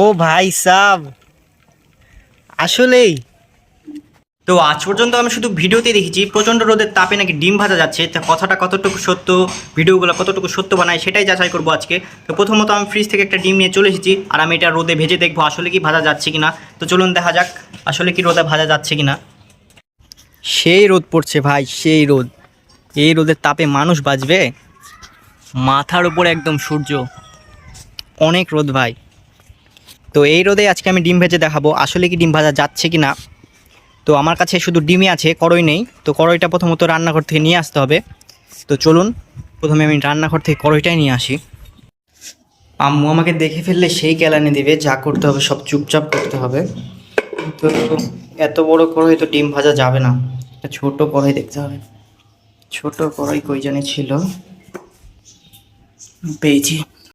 ও ভাই সাব, আসলেই তো আজ পর্যন্ত আমি শুধু ভিডিওতে দেখেছি প্রচণ্ড রোদের তাপে নাকি ডিম ভাজা যাচ্ছে। তা কথাটা কতটুকু সত্য, ভিডিওগুলো কতটুকু সত্য বানায় সেটাই যাচাই করবো আজকে। তো প্রথমত আমি ফ্রিজ থেকে একটা ডিম নিয়ে চলে এসেছি, আর আমি এটা রোদে ভেজে দেখবো আসলে কি ভাজা যাচ্ছে কিনা। তো চলুন দেখা যাক আসলে কি রোদে ভাজা যাচ্ছে কিনা। সেই রোদ পড়ছে ভাই, সেই রোদ। এই রোদের তাপে মানুষ বাঁচবে? মাথার উপরে একদম সূর্য, অনেক রোদ ভাই। তো এই রোদে আজকে আমি ডিম ভেজে দেখাবো আসলে কি ডিম ভাজা যাচ্ছে কি না। তো আমার কাছে শুধু ডিমই আছে, কড়াই নেই। তো কড়াইটা প্রথমত রান্নাঘর থেকে নিয়ে আসতে হবে। তো চলুন প্রথমে আমি রান্নাঘর থেকে কড়াইটাই নিয়ে আসি। আম্মু আমাকে দেখে ফেললে সেই কেলানি দিবে, যা করতে হবে সব চুপচাপ করতে হবে। তো এত বড় কড়াই তো ডিম ভাজা যাবে না, একটা ছোট কড়াই দেখতে হবে। ছোট কড়াই কই জানি ছিল, পেয়েছি।